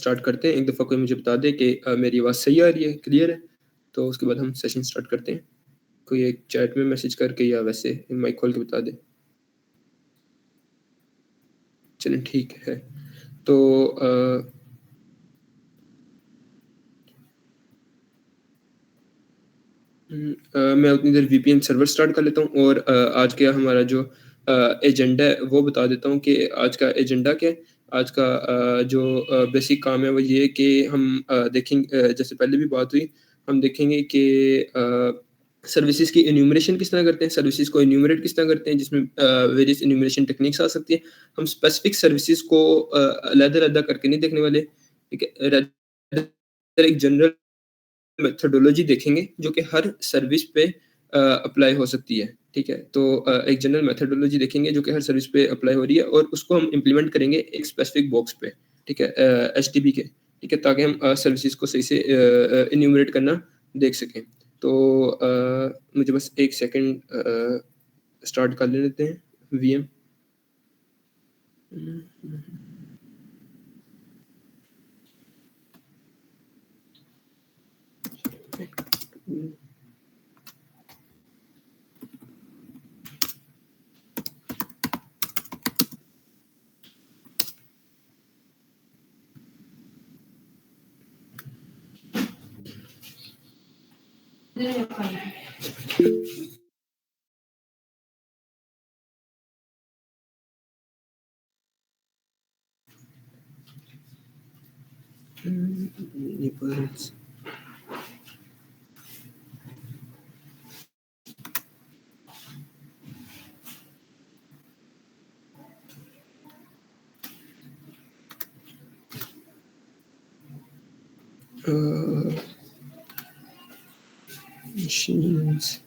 Start करते हैं। एक दफ़ा कोई मुझे बता दे कि मेरी आवाज़ सही आ रही है, क्लियर है? तो उसके बाद हम सेशन स्टार्ट करते हैं। कोई एक चैट में मैसेज करके या वैसे माइक खोल के बता दे। चलें ठीक है। तो मैं उतनी देर वीपीएन सर्वर स्टार्ट कर लेता हूँ और आज का हमारा जो एजेंडा है वो बता देता हूँ कि आज का एजेंडा क्या है। आज का जो बेसिक काम है वो ये है कि हम जैसे पहले भी बात हुई, हम देखेंगे कि सर्विसेज़ की एन्यूमरेशन किस तरह करते हैं, सर्विसेज़ को एन्यूमरेट किस तरह करते हैं, जिसमें वेरियस एन्यूमरेशन टेक्निक्स आ सकती है। हम स्पेसिफिक सर्विसेज़ को अलग-अलग करके नहीं देखने वाले, ठीक है? रेदर एक जनरल मेथोडोलॉजी देखेंगे जो कि हर सर्विस पे अप्लाई हो सकती है, ठीक है? तो एक जनरल मेथोडोलॉजी देखेंगे जो कि हर सर्विस पे अप्लाई हो रही है और उसको हम इम्प्लीमेंट करेंगे एक स्पेसिफिक बॉक्स पे, ठीक है? एचटीबी के, ठीक है? ताकि हम सर्विसेज़ को सही से एन्यूमरेट करना देख सकें। तो मुझे बस 1 सेकंड स्टार्ट कर लेते हैं वीएम। Nipples. Machines.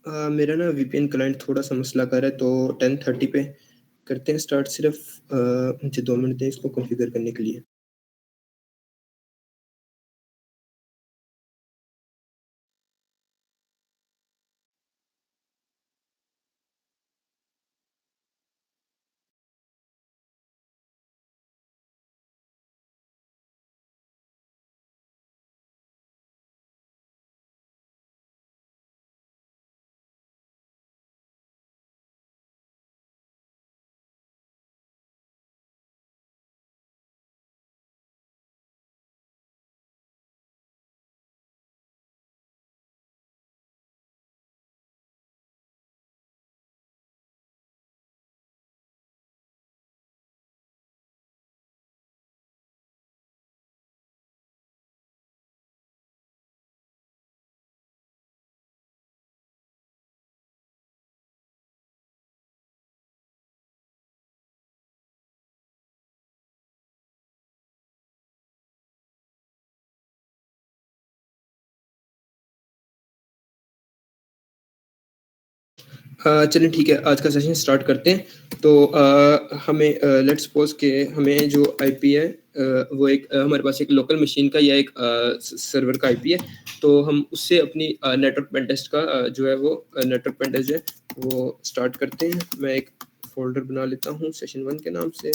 मेरा ना वीपीएन क्लाइंट थोड़ा-सा मसला कर रहा है, तो 10:30 पे करते हैं स्टार्ट। सिर्फ़ मुझे 2 मिनट दें इसको कॉन्फ़िगर करने के लिए। चलिए ठीक है, आज का सेशन स्टार्ट करते हैं। तो हमें लेट्स सपोज़ कि हमें जो आईपी है वो एक हमारे पास एक लोकल मशीन का या एक सर्वर का आईपी है। तो हम उससे अपनी नेटवर्क पेन टेस्ट का जो है वो नेटवर्क पेन टेस्ट जो है वो स्टार्ट करते हैं। मैं एक फ़ोल्डर बना लेता हूँ सेशन 1 के नाम से।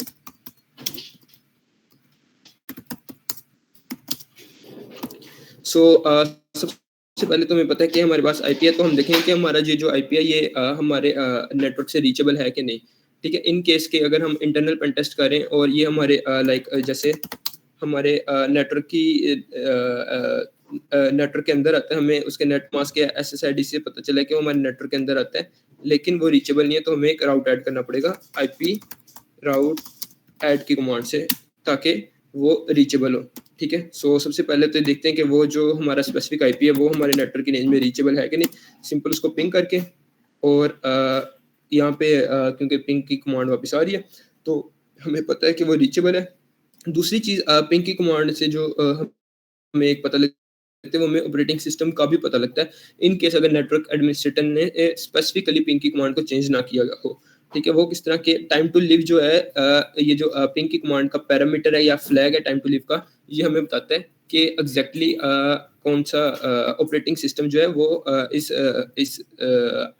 सबसे पहले तो हमें पता है कि हमारे पास आईपी है, तो हम देखेंगे कि हमारा ये जो आईपी है ये हमारे नेटवर्क से रीचेबल है कि नहीं, ठीक है? इन केस के अगर हम इंटरनल पेन टेस्ट करें और ये हमारे जैसे हमारे नेटवर्क के अंदर आता है, हमें उसके नेट मास्क या एसएसआईडी से पता चला कि वो हमारे नेटवर्क के अंदर आता है, लेकिन वो रीचेबल नहीं है, तो हमें एक राउट ऐड करना पड़ेगा आईपी राउट ऐड की कमांड से, ताकि वो रीचेबल हो, ठीक है? सबसे पहले तो देखते हैं कि वो जो हमारा स्पेसिफिक आईपी है वो हमारे नेटवर्क की रेंज में रीचेबल है कि नहीं। सिंपल उसको पिंग करके और यहाँ पे क्योंकि पिंग की कमांड वापस आ रही है, तो हमें पता है कि वो रीचेबल है। दूसरी चीज़ पिंग की कमांड से जो हमें एक पता लगता है, वो हमें ऑपरेटिंग सिस्टम का भी पता लगता है, इन केस अगर नेटवर्क एडमिनिस्ट्रेटर ने स्पेसिफिकली पिंग की कमांड को चेंज ना किया गया हो। ठीक है? वो किस तरह के टाइम टू लिव जो है ये जो पिंग की कमांड का पैरामीटर है या फ्लैग है टाइम टू लिव का, ये हमें बताता है कि एग्ज़ैक्टली कौन-सा ऑपरेटिंग सिस्टम जो है वो इस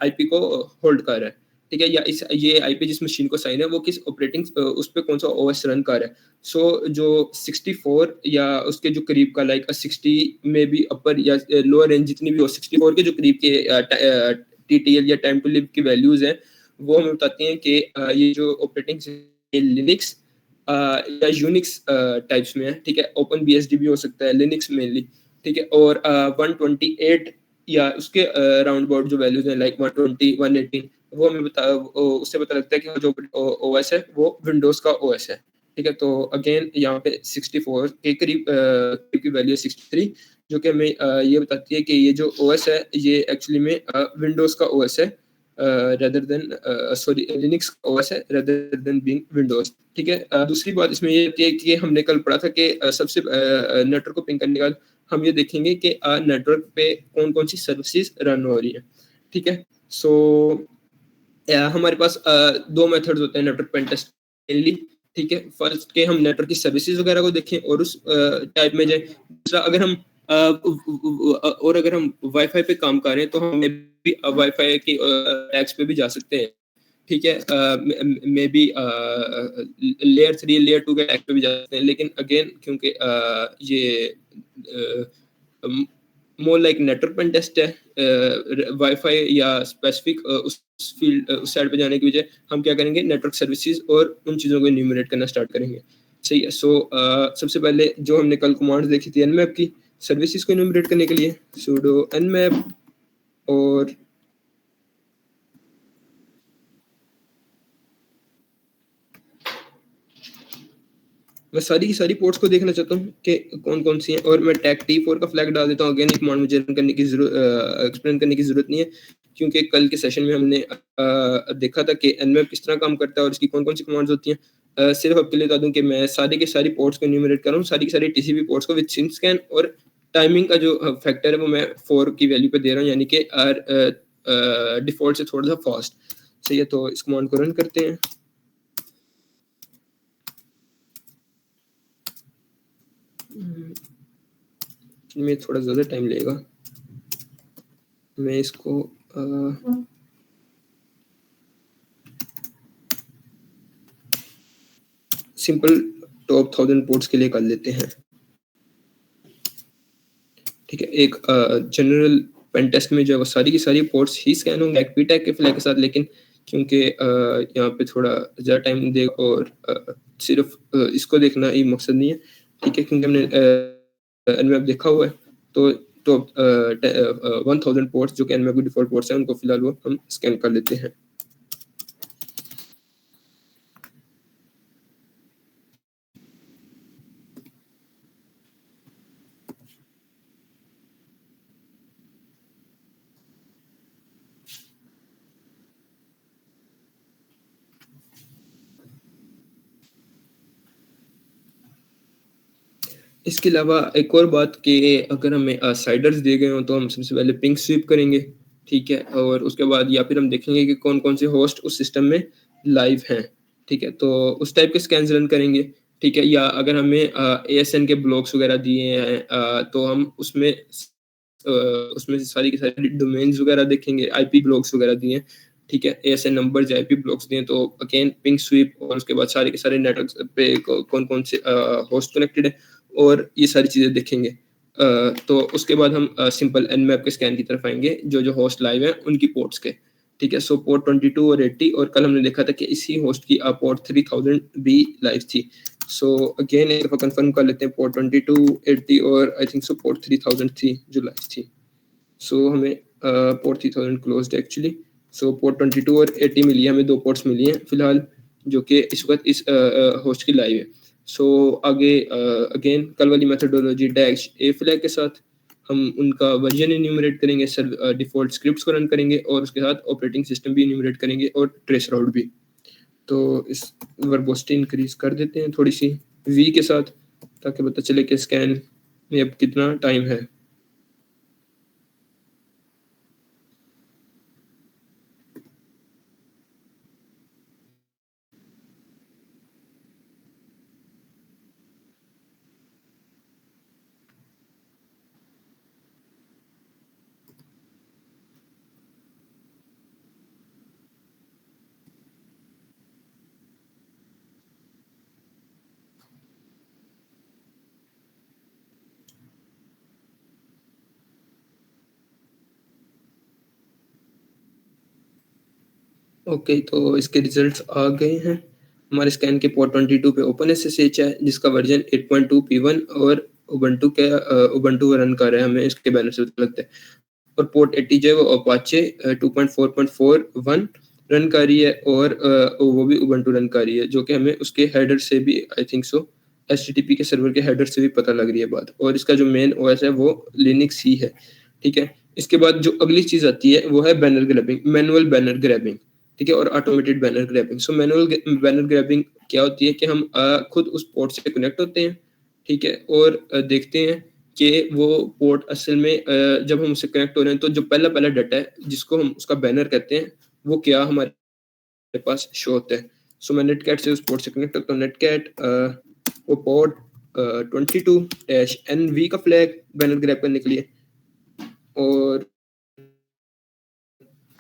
आईपी को होल्ड कर रहा है। ठीक है? या इस ये आईपी जिस मशीन को असाइन है वो किस ऑपरेटिंग उस पे कौन-सा ओएस रन कर रहा है। सो जो 64 या उसके जो करीब का लाइक 60 में भी अपर या लोअर रेंज जितनी भी हो 64 के जो करीब के टीटीएल या टाइम टू लिव की वैल्यूज़ हैं, वो हमें बताती हैं कि ये जो ऑपरेटिंग लिनक्स या यूनिक्स टाइप्स में है, ठीक है? ओपन बीएसडी भी हो सकता है, लिनक्स मेनली, ठीक है? और 128 या उसके राउंड अबाउट जो वैल्यूज़ हैं लाइक 120, 118 वो हमें उससे पता लगता है कि जो ओएस है वो विंडोज़ का ओएस है, ठीक है? तो अगेन यहाँ पे 64 के करीब की वैल्यू है 63 जो कि हमें ये बताती है कि ये जो ओएस है ये एक्चुअली में विंडोज़ का ओएस है rather than sorry Linux OS है रेदर देन बीइंग विंडोज़, ठीक है? दूसरी बात इसमें ये होती है कि हमने कल पढ़ा था कि सबसे नेटवर्क को पिंग करने के बाद हम ये देखेंगे कि नेटवर्क पे कौन-कौन सी सर्विसेज़ रन हो रही हैं, ठीक है? सो हमारे पास 2 मेथड्स होते हैं नेटवर्क पेन टेस्ट मेनली, ठीक है? फर्स्ट के हम नेटवर्क की सर्विसेज़ वगैरह को देखें और उस टाइप में जाएँ। दूसरा अगर हम और अगर हम वाई-फाई पे काम कर रहे हैं तो हम भी वाई-फाई की टैग्स पे भी जा सकते हैं, ठीक है? मे बी लेयर 3, लेयर 2 के टैग पे भी जा सकते हैं, लेकिन अगेन क्योंकि ये uh, more like network pen test है वाईफाई या स्पेसिफिक उस फील्ड उस साइड पे जाने की बजाय हम क्या करेंगे नेटवर्क सर्विसेज और उन चीज़ों को इन्यूमरेट करना स्टार्ट करेंगे। सही है। सो सबसे पहले जो हमने कल कमांड्स देखी थी nmap की सर्विसेज को इन्यूमरेट करने के लिए sudo nmap और मैं सारी की सारी पोर्ट्स को देखना चाहता हूँ कि कौन-कौन सी हैं और मैं टैग T4 का फ्लैग डाल देता हूँ। अगेन ये कमांड मुझे रन करने की एक्सप्लेन करने की ज़रूरत नहीं है क्योंकि कल के सेशन में हमने देखा था कि nmap किस तरह काम करता है और इसकी कौन-कौन सी कमांड्स होती हैं। सिर्फ आपके लिए बता दूँ कि मैं सारी की सारी पोर्ट्स को एन्यूमरेट कर रहा हूँ, सारी की सारी टीसीपी पोर्ट्स को विद सिंस्कैन और टाइमिंग का जो फैक्टर है वो मैं 4 की वैल्यू पे दे रहा हूँ यानी कि डिफ़ॉल्ट से थोड़ा-सा फास्ट। सही है, तो इस कमांड को रन करते हैं। में थोड़ा ज़्यादा टाइम लगेगा। मैं इसको सिंपल टॉप 1000 पोर्ट्स के लिए कर लेते हैं। ठीक है, एक जनरल पेन टेस्ट में जो है वो सारी की सारी पोर्ट्स ही स्कैन होंगे एक्पी टैग के फ्लैग के साथ, लेकिन क्योंकि यहाँ पे थोड़ा ज़्यादा टाइम दे और सिर्फ इसको देखना ही मकसद नहीं है, ठीक है? क्योंकि हमने nmap देखा हुआ है, तो टॉप 1000 पोर्ट्स जो कि nmap की डिफ़ॉल्ट पोर्ट्स हैं, उनको फिलहाल वो हम स्कैन कर लेते हैं। इसके अलावा एक और बात कि अगर हमें साइडर्स दिए गए हों तो हम सबसे पहले पिंग स्वीप करेंगे, ठीक है? और उसके बाद या फिर हम देखेंगे कि कौन-कौन से होस्ट उस सिस्टम में लाइव हैं, ठीक है? तो उस टाइप के स्कैन्स रन करेंगे, ठीक है? या अगर हमें एएसएन के ब्लॉक्स वगैरह दिए हैं तो हम उसमें से सारी की सारी डोमेन्स वगैरह देखेंगे, आईपी ब्लॉक्स वगैरह दिए हैं, ठीक है? एएसएन नंबर्स, आईपी ब्लॉक्स दिए हैं तो अगेन पिंग स्वीप और उसके बाद सारे के सारे नेटवर्क्स पे कौन-कौन से होस्ट कनेक्टेड है और ये सारी चीज़ें देखेंगे। तो उसके बाद हम सिंपल nmap के स्कैन की तरफ आएँगे, जो-जो होस्ट लाइव हैं उनकी पोर्ट्स के, ठीक है? सो पोर्ट 22 और 80 और कल हमने देखा था कि इसी होस्ट की पोर्ट 3000 भी लाइव थी। सो अगेन एक दफ़ा कन्फर्म कर लेते हैं पोर्ट 22, 80 और आई थिंक सो पोर्ट 3000 थी जो लाइव थी। सो हमें पोर्ट 3000 क्लोज्ड एक्चुअली। सो पोर्ट 22 और 80 मिली है, हमें 2 पोर्ट्स मिली हैं फिलहाल जो कि इस वक़्त इस होस्ट की लाइव है। सो आगे अगेन कल वाली मेथोडोलॉजी डैश ए फ्लैग के साथ हम उनका वर्जन इन्यूमरेट करेंगे, डिफ़ॉल्ट स्क्रिप्ट्स को रन करेंगे और उसके साथ ऑपरेटिंग सिस्टम भी इन्यूमरेट करेंगे और ट्रेस राउट भी। तो इस वर्बोसिटी इंक्रीज़ कर देते हैं थोड़ी-सी वी के साथ, ताकि पता चले कि स्कैन में अब कितना टाइम है। ओके, तो इसके रिज़ल्ट्स आ गए हैं। हमारे स्कैन के पोर्ट 22 पे ओपन एसएसएच है, जिसका वर्ज़न 8.2 P1 और उबुंटू रन कर रहा है, हमें इसके बैनर से पता लगता है। और पोर्ट 80 जो है वो अपाचे 2.4.41 रन कर रही है और वो भी उबुंटू रन कर रही है, जो कि हमें उसके हेडर से भी आई थिंक सो एचटीटीपी के सर्वर के हेडर से भी पता लग रही है बात। और इसका जो मेन ओएस है वो लिनक्स ही है, ठीक है? इसके बाद जो अगली चीज़ आती है वो है banner grabbing, manual banner grabbing, ठीक है? और automated banner grabbing. So manual banner grabbing क्या होती है कि हम खुद उस पोर्ट से कनेक्ट होते हैं, ठीक है? और देखते हैं कि वो पोर्ट असल में जब हम उससे कनेक्ट हो रहे हैं तो जो पहला डाटा है जिसको हम उसका बैनर कहते हैं, वो क्या हमारे पास शो होता है। सो मैं नेटकैट से उस पोर्ट से कनेक्ट होता हूँ। नेटकैट वो पोर्ट 22-NV का फ्लैग बैनर ग्रैब करने के लिए, और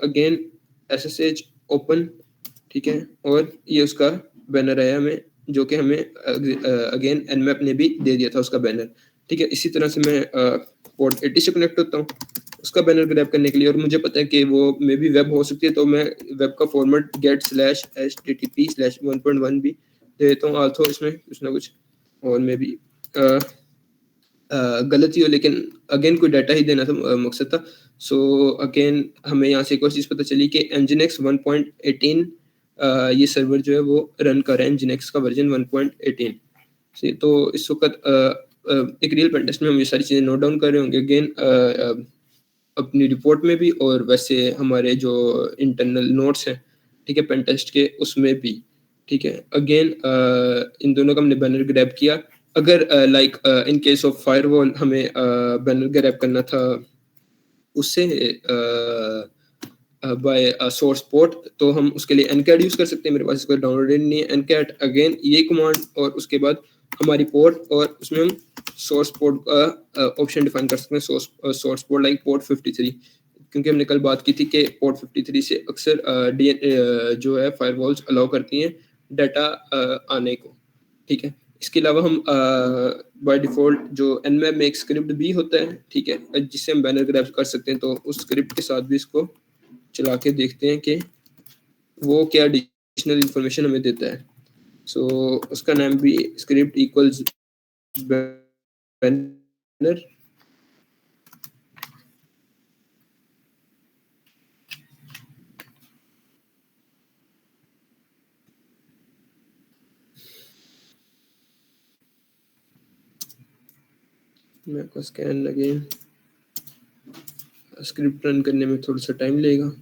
अगेन एसएसएच ओपन, ठीक है? और ये उसका बैनर आया हमें, जो कि हमें अगेन nmap ने भी दे दिया था उसका बैनर, ठीक है? इसी तरह से मैं पोर्ट 80 से कनेक्ट होता हूँ उसका बैनर ग्रैब करने के लिए, और मुझे पता है कि वो मे बी वेब हो सकती है, तो मैं वेब का फॉर्मेट get/http/1.1 भी दे देता हूँ आल्सो इसमें कुछ ना कुछ, और मे बी गलत ही हो, लेकिन अगेन कोई डाटा ही देना था मकसद था। सो अगेन हमें यहाँ से एक और चीज़ पता चली कि nginx 1.18 ये सर्वर जो है वो रन कर रहा है, nginx का वर्जन 1.18 से। तो इस वक़्त एक रियल पेन टेस्ट में हम ये सारी चीज़ें नोट डाउन कर रहे होंगे अगेन अपनी रिपोर्ट में भी, और वैसे हमारे जो इंटरनल नोट्स हैं, ठीक है, पेन टेस्ट के, उसमें भी, ठीक है? अगेन इन दोनों का हमने बैनर ग्रैब किया। अगर like in case of firewall हमें बैनर ग्रैब करना था उससे बाय सोर्स पोर्ट, तो हम उसके लिए एनकैट यूज़ कर सकते हैं। मेरे पास इसको डाउनलोडेड नहीं है एनकैट, अगेन ये कमांड, और उसके बाद हमारी पोर्ट, और उसमें हम सोर्स पोर्ट का ऑप्शन डिफाइन कर सकते हैं, सोर्स पोर्ट लाइक पोर्ट 53, क्योंकि हमने कल बात की थी कि पोर्ट 53 से अक्सर जो है फायरवॉल्स अलाउ करती हैं डाटा आने को, ठीक है? इसके अलावा हम बाय डिफ़ॉल्ट जो nmap में एक स्क्रिप्ट भी होता है, ठीक है? जिससे हम बैनर ग्रैब कर सकते हैं, तो उस स्क्रिप्ट के साथ भी इसको चला के देखते हैं कि वो क्या एडिशनल इन्फॉर्मेशन हमें देता है। सो उसका नाम भी स्क्रिप्ट इक्वल्स बैनर, मैं आपका स्कैन अगेन स्क्रिप्ट रन करने में थोड़ा सा टाइम लेगा।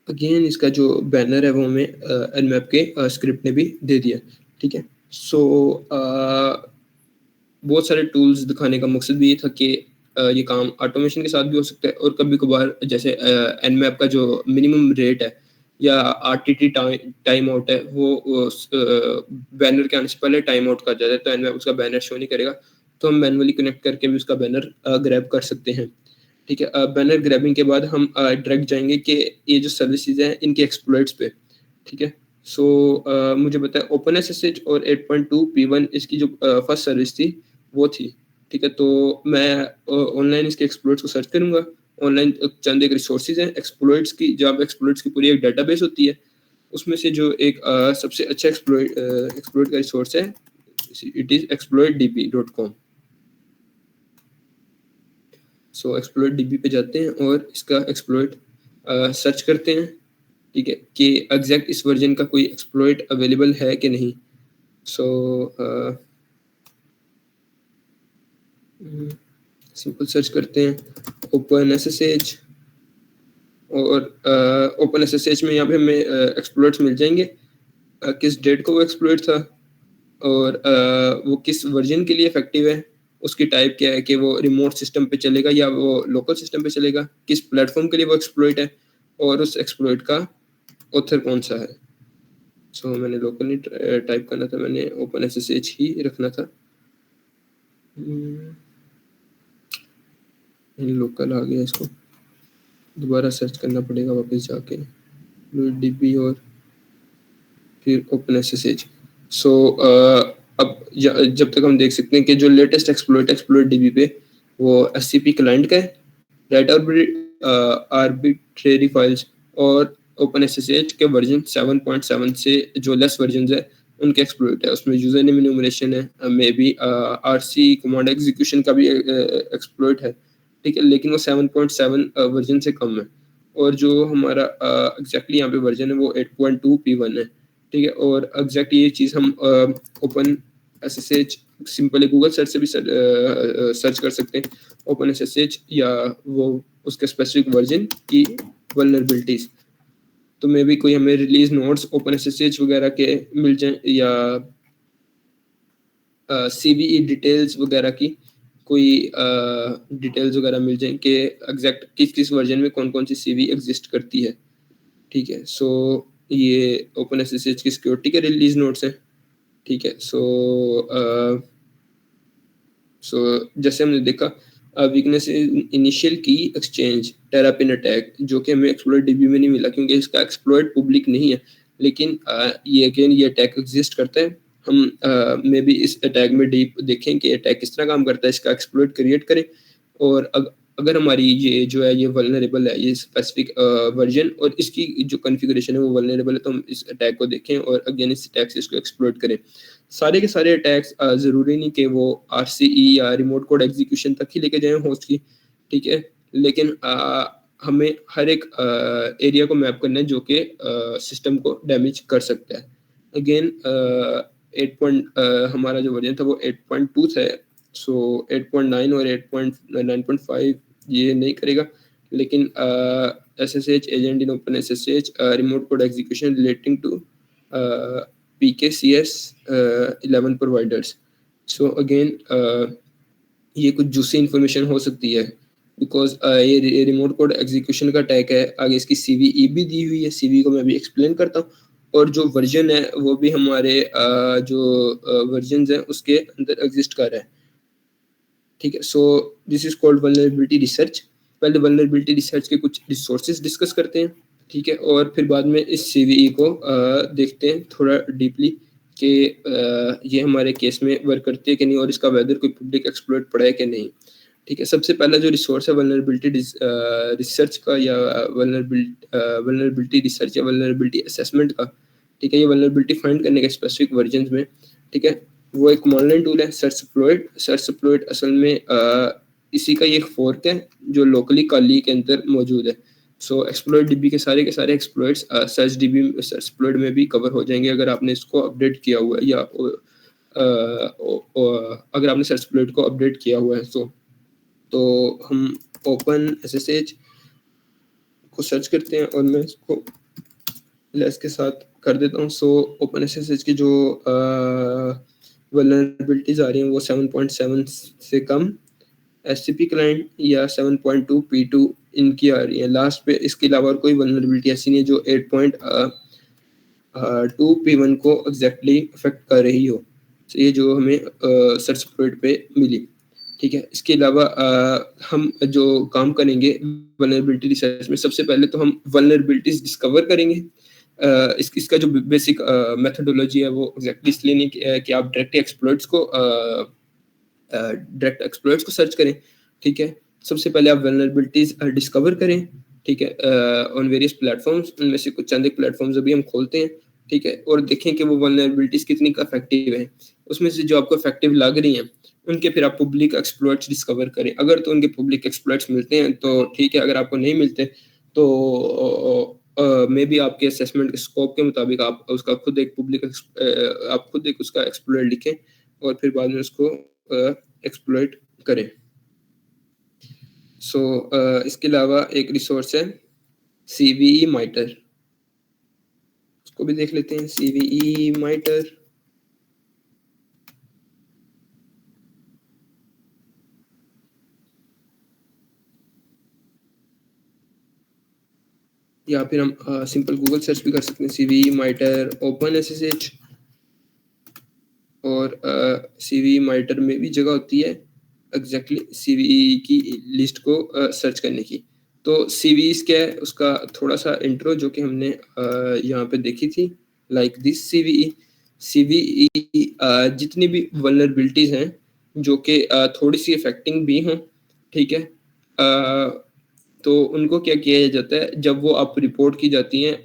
अगेन इसका जो बैनर है वो हमें nmap के स्क्रिप्ट ने भी दे दिया, ठीक है? सो बहुत सारे टूल्स दिखाने का मकसद भी ये था कि ये काम ऑटोमेशन के साथ भी हो सकता है, और कभी-कभार जैसे nmap का जो मिनिमम रेट है या आरटीटी टाइम आउट है, वो बैनर के आने से पहले टाइम आउट कर जाता है, तो nmap उसका बैनर शो नहीं करेगा। तो हम मैनुअली कनेक्ट करके भी उसका बैनर ग्रैब कर सकते हैं, ठीक है? बैनर ग्रैबिंग के बाद हम डायरेक्ट जाएँगे कि ये जो सर्विसेज़ हैं इनके एक्सप्लॉइट्स पे, ठीक है? सो मुझे पता है ओपनएसएसएच और 8.2 P1 इसकी जो फर्स्ट सर्विस थी वो थी, ठीक है? तो मैं ऑनलाइन इसके एक्सप्लॉइट्स को सर्च करूँगा। ऑनलाइन चंद एक रिसोर्सेज़ हैं एक्सप्लॉइट्स की, जब एक्सप्लॉइट्स की पूरी एक डेटाबेस होती है, उसमें से जो एक सबसे अच्छा एक्सप्लॉइट का रिसोर्स है it is exploitdb.com। So exploitdb पे जाते हैं और इसका एक्सप्लॉइट सर्च करते हैं, ठीक है, कि एग्जैक्ट इस वर्जन का कोई एक्सप्लॉइट अवेलेबल है कि नहीं। सो सिंपल सर्च करते हैं ओपन एसएसएच, और ओपन एसएसएच में यहाँ पे हमें एक्सप्लॉइट्स मिल जाएंगे, किस डेट को वो एक्सप्लॉइट था और वो किस वर्जन के लिए इफेक्टिव है, उसकी टाइप क्या है कि वो रिमोट सिस्टम पे चलेगा या वो लोकल सिस्टम पे चलेगा, किस प्लेटफॉर्म के लिए वो एक्सप्लॉइट है, और उस एक्सप्लॉइट का ऑथर कौन सा है। सो मैंने लोकल नहीं टाइप करना था, मैंने ओपन एसएसएच ही रखना था। लोकल आ गया, इसको दोबारा सर्च करना पड़ेगा वापस जाके डीबी और फिर ओपन एसएसएच। सो अब जब तक हम देख सकते हैं कि जो लेटेस्ट एक्सप्लॉइट डीबी पे वो एससीपी क्लाइंट का है, राइट आर्बिट्रेरी फाइल्स, और ओपन एसएसएच के वर्जन 7.7 से जो लेस वर्जन है उनके एक्सप्लॉइट है, उसमें यूजर नेम इन्यूमरेशन है, may be RC command execution का भी एक्सप्लॉइट है, ठीक है, लेकिन वो 7.7 वर्जन से कम है, और जो हमारा एग्जैक्टली यहाँ पे वर्जन है वो 8.2 P1 है, ठीक है, और एग्जैक्टली ये चीज़ हम open SSH simply Google search से भी सर्च कर सकते हैं, ओपन एसएसएच या वो उसके स्पेसिफिक वर्जन की वल्नरेबिलिटीज। तो मे भी कोई हमें रिलीज नोट्स ओपन एसएसएच वगैरह के मिल जाए, या सीवीई डिटेल्स वगैरह की कोई डिटेल्स वगैरह मिल जाए कि एग्जैक्ट किस किस वर्जन में कौन कौन सी सीवी एग्जिस्ट करती है, ठीक है। सो ये ओपन एसएसएच की सिक्योरिटी के रिलीज नोट्स हैं, ठीक है। सो जैसे हमने देखा वीकनेस इनिशियल की एक्सचेंज टेरापिन अटैक, जो कि हमें एक्सप्लॉइट डीबी में नहीं मिला क्योंकि इसका एक्सप्लॉइट पब्लिक नहीं है, लेकिन ये अगेन ये अटैक एग्जिस्ट करता है। हम मे बी इस अटैक में डीप देखें कि अटैक किस तरह काम करता है, इसका एक्सप्लॉइट क्रिएट करें, और अगर हमारी ये जो है ये वल्नरेबल है, ये स्पेसिफिक वर्जन और इसकी जो कॉन्फ़िगरेशन है वो वल्नरेबल है, तो हम इस अटैक को देखें और अगेन इस अटैक से इसको एक्सप्लॉइट करें। सारे के सारे अटैक्स ज़रूरी नहीं कि वो आरसीई या रिमोट कोड एग्जीक्यूशन तक ही लेके जाएं होस्ट की, ठीक है, लेकिन हमें हर एक एरिया को मैप करना है जो कि सिस्टम को डैमेज कर सकता है। अगेन हमारा जो वर्जन था वो 8.2 था, सो 8.9 और 8.9.5 ये नहीं करेगा, लेकिन SSH agent in open SSH remote code execution relating to PKCS 11 providers. So again ये कुछ जूसी इंफॉर्मेशन हो सकती है, बिकॉज ये रिमोट कोड एग्जीक्यूशन का टैग है, आगे इसकी सीवीई भी दी हुई है, सीवी को मैं अभी एक्सप्लेन करता हूँ, और जो वर्जन है वो भी हमारे जो वर्जन हैं उसके अंदर एग्जिस्ट कर रहा है, ठीक है। So this is called vulnerability research. पहले वल्नरेबिलिटी रिसर्च के कुछ रिसोर्सेज डिस्कस करते हैं, ठीक है, और फिर बाद में इस सीवीई को देखते हैं थोड़ा डीपली कि ये हमारे केस में वर्क करती है कि नहीं, और इसका वेदर कोई पब्लिक एक्सप्लॉइट पड़ा है कि नहीं, ठीक है। सबसे पहला जो रिसोर्स है वल्नरेबिलिटी रिसर्च का, या वल्नरेबिलिटी रिसर्च या वल्नरेबिलिटी असेसमेंट का, ठीक है, ये वल्नरेबिलिटी फाइंड करने के स्पेसिफिक वर्जन में, ठीक है, वो एक कमांड लाइन टूल है सर्चप्लॉइट असल में इसी का ये एक फोर्क है जो लोकली काली के अंदर मौजूद है। सो एक्सप्लॉइट डीबी के सारे एक्सप्लॉइट्स सर्च डीबी सर्चप्लॉइट में भी कवर हो जाएंगे अगर आपने इसको अपडेट किया हुआ है, या अगर आपने सर्चप्लॉइट को अपडेट किया हुआ है। तो हम ओपन एसएसएच को सर्च करते हैं और मैं इसको लेस के साथ कर देता हूँ। सो ओपन एसएसएच की जो वल्नरेबिलिटीज आ रही हैं वो 7.7 से कम, एससीपी क्लाइंट या 7.2 P2 इनकी आ रही है लास्ट पे। इसके अलावा और कोई वल्नरेबिलिटी ऐसी नहीं है जो 8.2 P1 को एग्जैक्टली अफेक्ट कर रही हो। तो ये जो हमें सर्चप्लॉइट पे मिली, ठीक है। इसके अलावा हम जो काम करेंगे वल्नरेबिलिटी रिसर्च में, सबसे पहले तो हम वल्नरेबिलिटीज डिस्कवर करेंगे। इसका जो बेसिक मेथोडोलॉजी है वो एग्जैक्टली इसलिए नहीं कि आप डायरेक्ट एक्सप्लॉइट्स को सर्च करें, ठीक है। सबसे पहले आप वल्नरेबिलिटीज डिस्कवर करें, ठीक है, ऑन वेरियस प्लेटफॉर्म्स। उनमें से कुछ चंद एक प्लेटफॉर्म्स अभी हम खोलते हैं, ठीक है? और देखें कि वो वल्नरेबिलिटीज़ कितनी इफेक्टिव हैं। उसमें से जो आपको इफेक्टिव लग रही हैं, उनके फिर आप पब्लिक एक्सप्लॉइट्स डिस्कवर करें। अगर तो उनके पब्लिक एक्सप्लॉइट्स मिलते हैं तो ठीक है, अगर आपको नहीं मिलते तो मेबी आपके असेसमेंट के स्कोप के मुताबिक आप उसका खुद एक आप खुद एक उसका एक्सप्लॉइट लिखें और फिर बाद में उसको एक्सप्लॉइट करें। इसके अलावा एक रिसोर्स है सीवीई माइटर, उसको भी देख लेते हैं। सीवीई माइटर या फिर हम सिंपल गूगल सर्च भी कर सकते हैं, सीवीई माइटर ओपन एसएसएच। और सीवीई माइटर में भी जगह होती है एग्जैक्टली सीवीई की लिस्ट को सर्च करने की। तो सीवीईज क्या है, उसका थोड़ा सा इंट्रो जो कि हमने यहाँ पे देखी थी, लाइक दिस सीवीई। सीवीई जितनी भी वल्नरेबिलिटीज हैं जो कि थोड़ी सी अफेक्टिंग भी हों, ठीक है, तो उनको क्या किया जाता है जब वो आप रिपोर्ट की जाती हैं,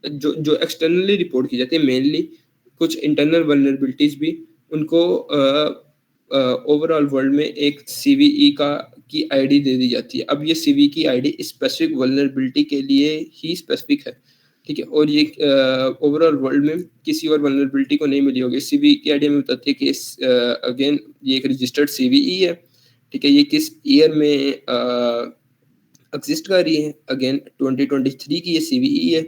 जो जो एक्सटर्नली रिपोर्ट की जाती है मेनली, कुछ इंटरनल वल्नरेबिलिटीज भी, उनको ओवरऑल वर्ल्ड में एक सीवीई का की आईडी दे दी जाती है। अब ये सीवी की आईडी स्पेसिफिक वल्नरेबिलिटी के लिए ही स्पेसिफिक है, ठीक है, और ये ओवरऑल वर्ल्ड में किसी और वल्नरेबिलिटी को नहीं मिली होगी। सीवी की आईडी में बताती है कि अगेन ये एक रजिस्टर्ड सीवीई है, ठीक है, ये किस ईयर में एग्जिस्ट कर रही है, अगेन 2023 की ये सीवीई है।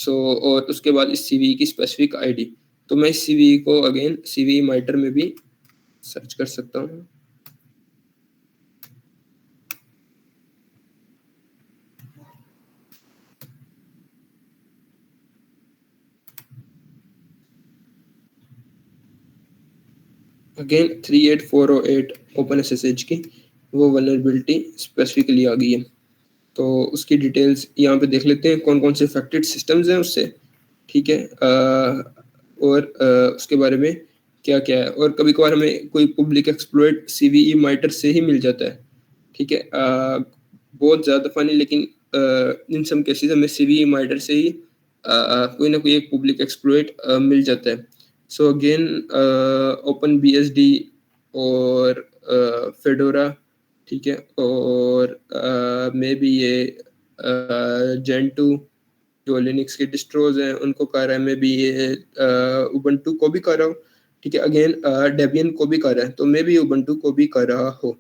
और उसके बाद इस सीवीई की स्पेसिफिक आईडी, तो मैं इस सीवीई को अगेन सीवीई माइटर में भी सर्च कर सकता हूँ। अगेन 38408 ओपन एसएसएच की वो वल्नरेबिलिटी स्पेसिफिकली आ गई है। तो उसकी डिटेल्स यहाँ पे देख लेते हैं, कौन कौन से अफेक्टेड सिस्टम्स हैं उससे, ठीक है, और उसके बारे में क्या क्या है। और कभी कभार हमें कोई पब्लिक एक्सप्लॉइट सीवीई माइटर से ही मिल जाता है, ठीक है, बहुत ज़्यादा फनी, लेकिन इन सम केसेस हमें सीवीई माइटर से ही कोई ना कोई एक पब्लिक एक्सप्लॉइट मिल जाता है। सो अगेन ओपन बीएसडी और फेडोरा, ठीक है, और मे बी ये जेंटू जो लिनक्स के डिस्ट्रोज हैं उनको कर रहा है, मे बी ये उबंटू को भी कर रहा हो, ठीक है, अगेन डेबियन को भी कर रहा है, तो मे बी उबंटू को भी कर रहा हो,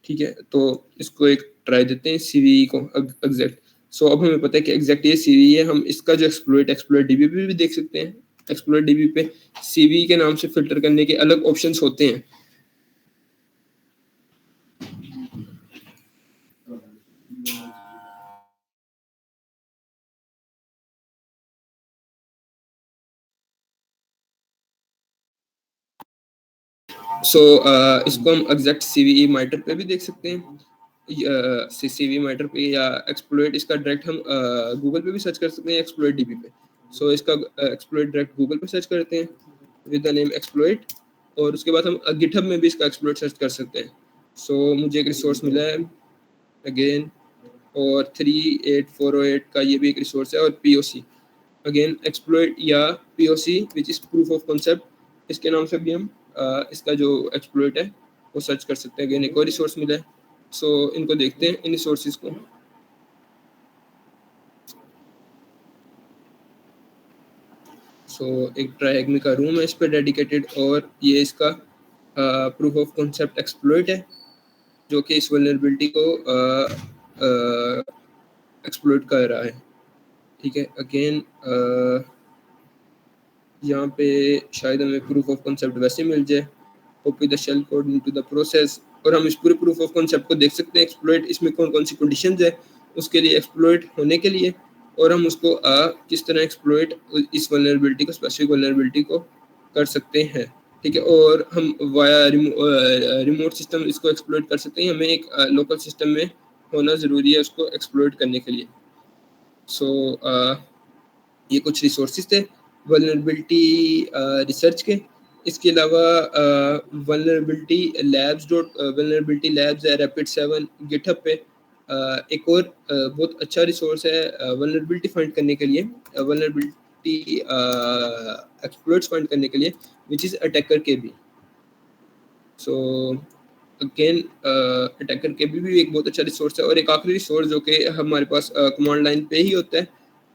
ठीक है। तो इसको एक ट्राई देते हैं सीवीई को एग्जैक्ट। अब हमें पता है कि एग्जैक्ट ये सीवीई है। हम इसका जो एक्सप्लोइट डीबी पे भी देख सकते हैं। एक्सप्लोइट डीबी पे सीवीई के नाम से फिल्टर करने के अलग ऑप्शंस होते हैं। इसको हम एग्जैक्ट सीवीई माइटर पे भी देख सकते हैं, सीवी माइटर पे, या एक्सप्लोइट इसका डायरेक्ट हम गूगल पे भी सर्च कर सकते हैं एक्सप्लोइट डीबी पे। इसका एक्सप्लोइट डायरेक्ट गूगल पे सर्च करते हैं विद द नेम एक्सप्लोइट, और उसके बाद हम गिटहब में भी इसका एक्सप्लोइट सर्च कर सकते हैं। मुझे एक रिसोर्स मिला है अगेन, और 38408 का ये भी एक रिसोर्स है, और पीओसी अगेन एक्सप्लोइट या POC which is proof of concept, इसके नाम से भी हम इसका जो एक्सप्लोइट है वो सर्च कर सकते हैं। अगेन एक और रिसोर्स मिला है। इनको देखते हैं इन रिसोर्सेज को। एक ट्राइएगमी का रूम है इस पर डेडिकेटेड, और ये इसका प्रूफ ऑफ कॉन्सेप्ट एक्सप्लोइट है जो कि इस वल्नरेबिलिटी को एक्सप्लोइट कर रहा है, ठीक है। अगेन यहाँ पे शायद हमें प्रूफ ऑफ कॉन्सेप्ट वैसे मिल जाए, copy the shell code into the process, और हम इस पूरे प्रूफ ऑफ कॉन्सेप्ट को देख सकते हैं एक्सप्लोइट इसमें कौन कौन सी कंडीशंस है उसके लिए, एक्सप्लोइट होने के लिए, और हम उसको किस तरह एक्सप्लोइट इस वल्नरेबिलिटी को, स्पेसिफिक वल्नरेबिलिटी को कर सकते हैं, ठीक है। और हम वाया रिमोट सिस्टम इसको एक्सप्लोइट कर सकते हैं, हमें एक लोकल सिस्टम में होना ज़रूरी है उसको एक्सप्लोइट करने के लिए। ये कुछ रिसोर्सेज थे वल्नरेबिलिटी रिसर्च के। इसके अलावा वल्नरेबिलिटी लैब्स है रैपिड7 गिटहब पे। एक और बहुत अच्छा रिसोर्स है वल्नरेबिलिटी फाइंड करने के लिए, सिक्योरिटी एक्सप्लॉइट्स फाइंड करने के लिए, which is attacker KB. So again attacker KB भी एक बहुत अच्छा रिसोर्स है, और एक आखिरी रिसोर्स जो कि हमारे पास कमांड लाइन पे ही होता है,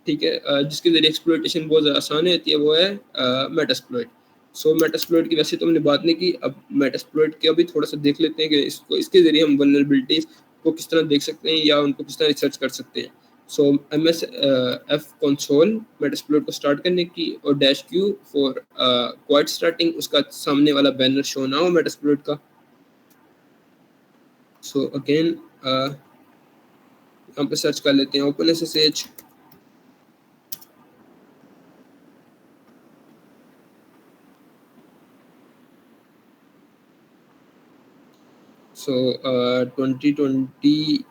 ठीक है, जिसके ज़रिए एक्सप्लॉइटेशन बहुत ज़्यादा आसान होती है, वो है मेटास्प्लॉइट। सो मेटास्प्लॉइट की वैसे तो हमने बात नहीं की, अब मेटास्प्लॉइट का भी थोड़ा-सा देख लेते हैं कि इसके ज़रिए हम वल्नरेबिलिटीज़ को किस तरह देख सकते हैं या उनको किस तरह रिसर्च कर सकते हैं। सो एमएस एफ कंसोल मेटास्प्लॉइट को स्टार्ट करने की, और dash Q for quite starting, उसका सामने वाला बैनर शो ना हो मेटास्प्लॉइट का। सो अगेन यहाँ पे सर्च कर लेते हैं ओपन एसएसएच। सो 2020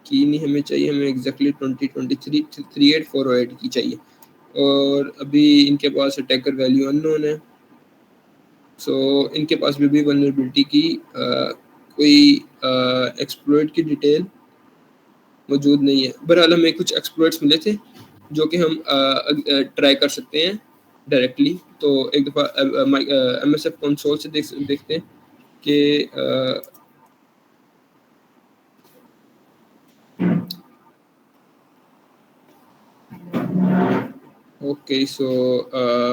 की नहीं हमें चाहिए, हमें एग्जैक्टली 2023 38408 की चाहिए, और अभी इनके पास अटैकर वैल्यू अननोन है। सो इनके पास भी वल्नरेबिलिटी की कोई एक्सप्लॉइट की डिटेल मौजूद नहीं है। बहरहाल हमें कुछ एक्सप्लॉइट्स मिले थे जो कि हम ट्राई कर सकते हैं डायरेक्टली। तो एक दफ़ा एमएसएफ कंसोल से देखते हैं कि ओके। सो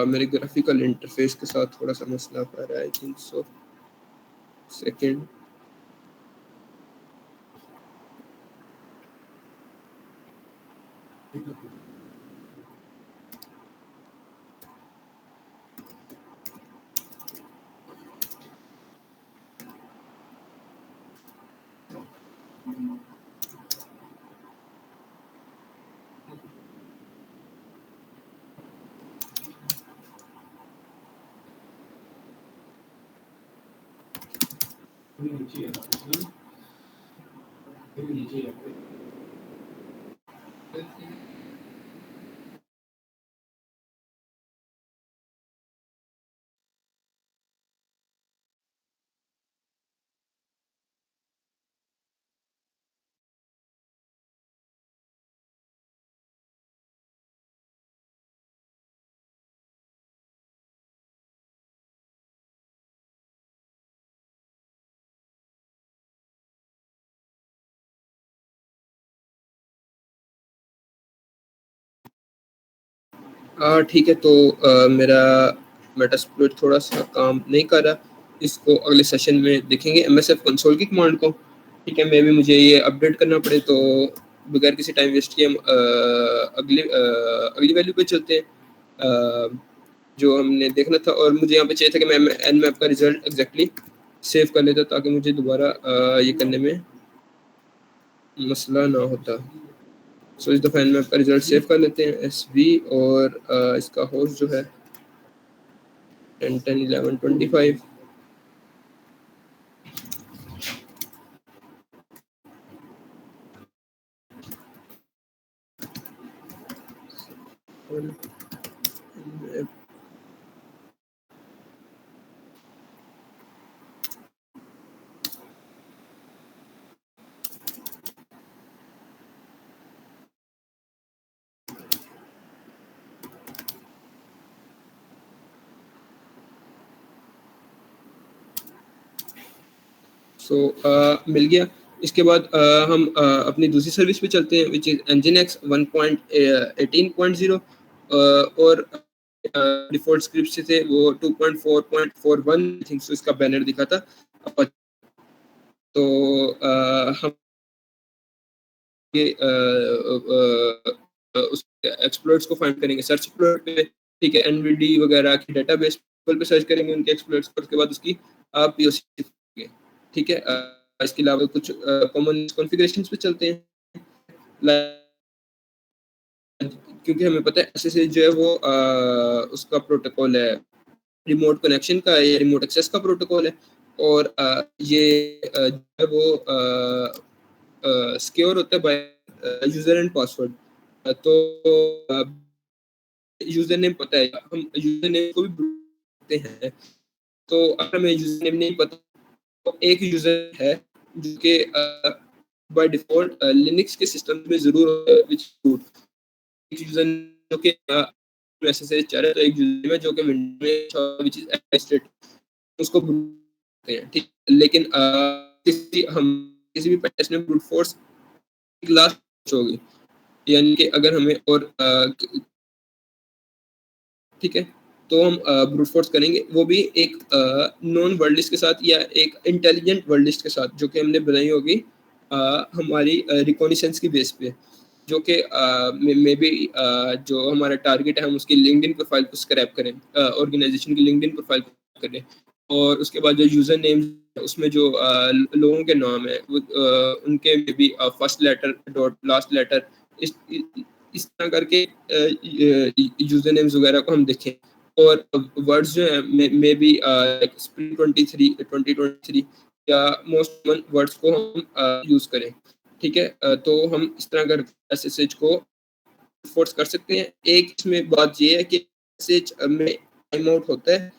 मेरे ग्राफिकल इंटरफेस के साथ थोड़ा सा मसला आ रहा है, आई थिंक सो। सेकेंड। ठीक है, तो मेरा मेटास्प्लॉइट थोड़ा सा काम नहीं कर रहा, इसको अगले सेशन में देखेंगे एमएसएफ कंसोल की कमांड को। ठीक है, मे भी मुझे ये अपडेट करना पड़े, तो बगैर किसी टाइम वेस्ट किए हम अगली वैल्यू पे चलते हैं जो हमने देखना था। और मुझे यहाँ पे चाहिए था कि मैं एन मैप का रिजल्ट एग्जैक्टली सेव कर लेता, ताकि मुझे दोबारा ये करने में मसला ना होता। सो इस दफ़ा एन मैप का रिजल्ट सेव कर लेते हैं एस वी, और इसका होस्ट जो है 10 10 11 25। सो मिल गया। इसके बाद हम अपनी दूसरी सर्विस पे चलते हैं, विच इज़ Nginx 1.18.0, और डिफ़ॉल्ट स्क्रिप्ट से थे वो 2.4.41 आई थिंक सो, इसका बैनर दिखा था। तो हम ये उस एक्सप्लोइट्स को फाइंड करेंगे सर्च एक्सप्लोइट पे, ठीक है, एनवीडी वगैरह की डेटाबेस पे सर्च करेंगे उनके एक्सप्लोइट्स पर, उसके बाद उसकी पीओसी, ठीक है। इसके अलावा कुछ कॉमन कॉन्फ़िगरेशंस पे चलते हैं। क्योंकि हमें पता है एसएसएच जो है वो उसका प्रोटोकॉल है रिमोट कनेक्शन का, या रिमोट एक्सेस का प्रोटोकॉल है, और ये जो है वो सिक्योर होता है बाय यूजर एंड पासवर्ड। तो यूजर नेम पता है, हम यूजर नेम को भी बोलते हैं। तो अगर हमें यूजर नेम नहीं पता, तो एक यूजर है जो कि बाय डिफॉल्ट लिनक्स के सिस्टम में जरूर होता है, which root यूजर जो कि एसएसएच चाह रहे हैं, तो एक यूज़र में जो कि विंडो में व्हिच इज़ एडमिनिस्ट्रेट उसको करते हैं, ठीक। लेकिन किसी भी पैकेज में ब्रूट फोर्स लास्ट होगी, यानी कि अगर हमें और ठीक है, तो हम ब्रूट फोर्स करेंगे, वो भी एक नॉन वर्ड लिस्ट के साथ या एक इंटेलिजेंट वर्ड लिस्ट के साथ, जो कि हमने बनाई होगी हमारी रिकॉग्निशंस की बेस पे, जो कि मे बी जो हमारा टारगेट है, हम उसकी लिंक्डइन प्रोफाइल को स्क्रैप करें, ऑर्गेनाइजेशन की लिंक्डइन प्रोफाइल को करें, और उसके बाद जो यूज़र नेम उसमें जो लोगों के नाम है, वो उनके maybe first letter dot last letter, इस इस तरह करके यूज़र नेम्स वगैरह को हम देखें, और वर्ड्स जो हैं मे बी स्प्रिंग 2023 या मोस्ट कॉमन वर्ड्स को हम यूज़ करें, ठीक है। तो हम इस तरह कर एसएसएच को फोर्स कर सकते हैं। एक इसमें बात ये है कि एसएसएच में टाइम आउट होता है,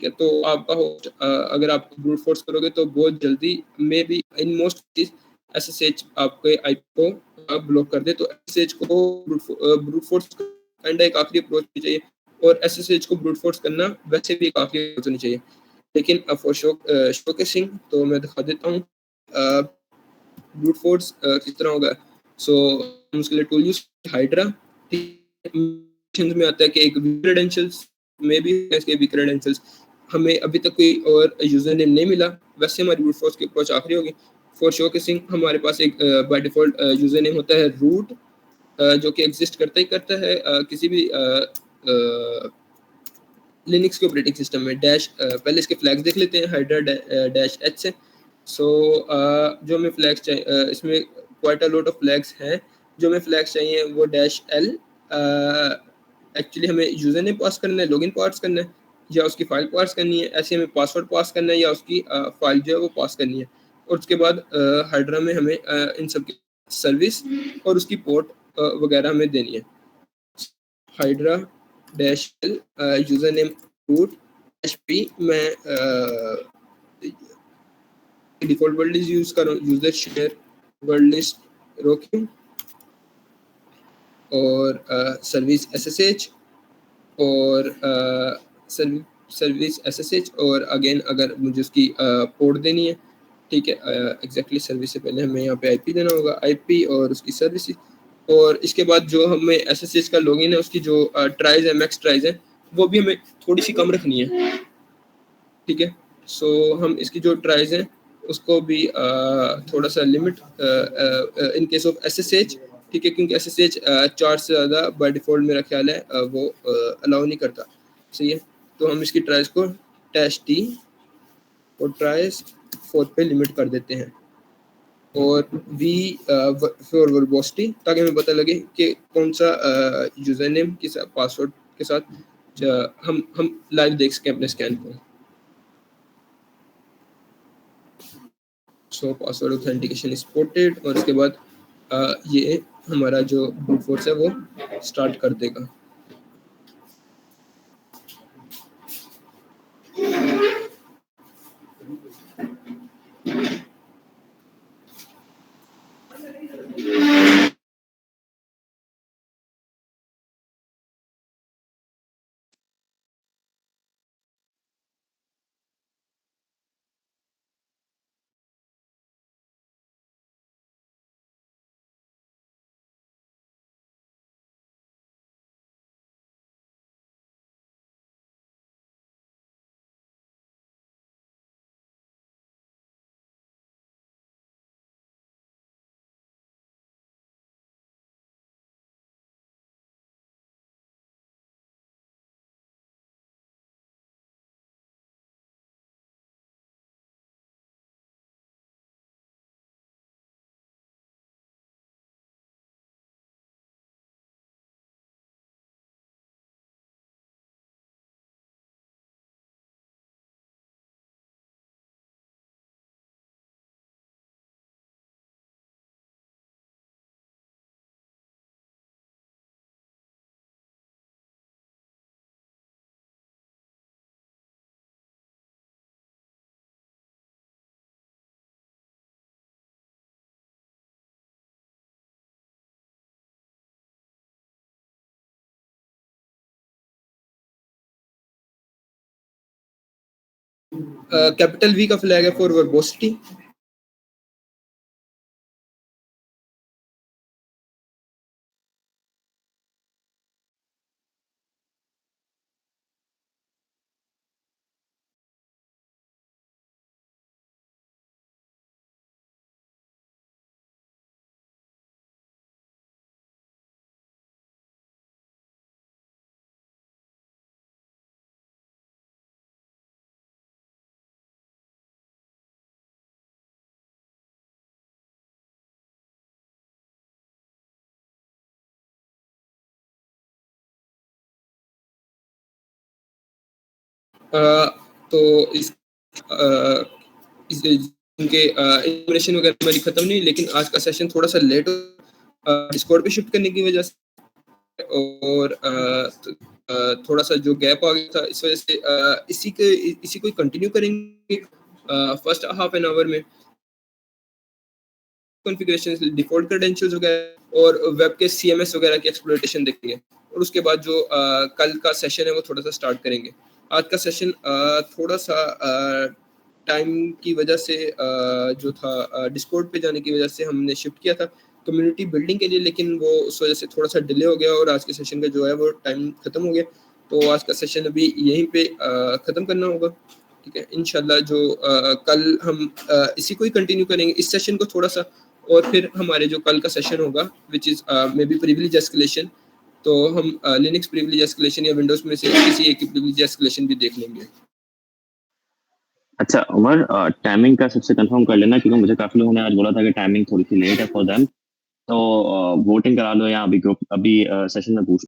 क्या तो आपका होस्ट अगर आप ब्रूट फोर्स करोगे तो बहुत जल्दी may be in most case SSH आपके आईपी को ब्लॉक कर दे, तो एसएसएच को ब्रूट फोर्स करना एक आखिरी अप्रोच होनी चाहिए, और एसएसएच को ब्रूट फोर्स करना वैसे भी एक आखिरी अप्रोच होनी चाहिए। लेकिन फॉर शोकेसिंग तो मैं दिखा देता हूँ ब्रूट फोर्स किस तरह होगा। सो हम उसके लिए टूल यूज हाइड्रा, में आता है कि एक क्रेडेंशियल्स में भी इसके भी क्रेडेंशियल्स हमें अभी तक कोई और यूजर नेम नहीं मिला, वैसे हमारी ब्रूट फोर्स की अप्रोच आखिरी होगी। फॉर शोकेसिंग हमारे पास एक बाय डिफॉल्ट यूजर नेम होता है रूट, जो कि एग्जिस्ट करता ही करता है किसी भी लिनक्स के ऑपरेटिंग सिस्टम में। डैश पहले इसके फ्लैग्स देख लेते हैं, हाइड्रा डैश एच से। सो जो हमें फ्लैग्स चाहिए, इसमें quite a lot of flags हैं, जो हमें फ्लैग्स चाहिए वो डैश एल, एक्चुअली हमें यूजर नेम पास करना है, लॉगिन पास करना है, या उसकी फाइल पास करनी है, ऐसे हमें पासवर्ड पास करना है, या उसकी फाइल जो है वो पास करनी है। और उसके बाद हाइड्रा में हमें इन सब की सर्विस और उसकी पोर्ट वगैरह हमें देनी है। Hydra dash L user name root dash P, मैं डिफॉल्ट वर्ड लिस्ट यूज कर रहा हूँ, user share word list rockyou, और सर्विस एसएसएच, और सर्विस एसएसएच, और अगेन अगर मुझे उसकी पोर्ट देनी है, ठीक है, एग्जैक्टली सर्विस से पहले हमें यहाँ पे आईपी देना होगा, आईपी और उसकी सर्विस, और इसके बाद जो हमें एसएसएच का लॉगिन है, उसकी जो ट्राइज है, मैक्स ट्राइज है, वो भी हमें थोड़ी सी कम रखनी है, ठीक है। सो हम इसकी जो ट्राइज है उसको भी थोड़ा सा limit in case of SSH, ठीक है, क्योंकि एसएसएच 4 से ज़्यादा बाय डिफॉल्ट मेरा ख्याल है वो अलाउ नहीं करता, सही है। तो हम इसकी ट्राइज को डैश टी और ट्राइज 4 पे लिमिट कर देते हैं, और वी फॉर वर्बोसिटी, ताकि हमें पता लगे कि कौन सा यूजर नेम किस पासवर्ड के साथ हम लाइव देख सकें अपने स्कैन को। सो पासवर्ड ऑथेंटिकेशन सपोर्टेड, और उसके बाद ये हमारा जो ब्रूट फोर्स है वो स्टार्ट कर देगा। कैपिटल वी का फ्लैग है फॉर वर्बोसिटी। अ, तो अ, इस उनके इन्फॉर्मेशन वगैरह हमारी खत्म नहीं हुई, लेकिन आज का सेशन थोड़ा-सा लेट डिस्कॉर्ड पे शिफ्ट करने की वजह से और थोड़ा-सा जो गैप आ गया था इस वजह से इसी को कंटिन्यू करेंगे फर्स्ट हाफ एन आवर में कॉन्फ़िगरेशंस, डिफ़ॉल्ट क्रेडेंशियल्स वगैरह और वेब के सीएमएस वगैरह की एक्सप्लॉइटेशन देखेंगे और उसके बाद जो कल का सेशन है वो थोड़ा-सा स्टार्ट करेंगे। आज का सेशन थोड़ा-सा टाइम की वजह से जो था डिस्कॉर्ड पे जाने की वजह से हमने शिफ्ट किया था कम्युनिटी बिल्डिंग के लिए, लेकिन वो उस वजह से थोड़ा-सा डिले हो गया और आज के सेशन का जो है वो टाइम खत्म हो गया। तो आज का सेशन अभी यहीं पे खत्म करना होगा। ठीक है? इंशाल्लाह जो कल हम इसी को ही कंटिन्यू करेंगे इस सेशन को थोड़ा-सा और फिर हमारे जो कल का सेशन होगा which is may be privilege escalation, तो हम लिनक्स प्रिविलेज एस्केलेशन या विंडोज़ में से किसी एक की प्रिविलेज एस्केलेशन भी देख लेंगे। अच्छा उमर, टाइमिंग का सबसे कंफर्म कर लेना क्योंकि मुझे काफ़ी लोगों ने आज बोला था कि टाइमिंग थोड़ी-सी लेट है फॉर देम। तो वोटिंग करा लो या अभी ग्रुप अभी सेशन में पूछ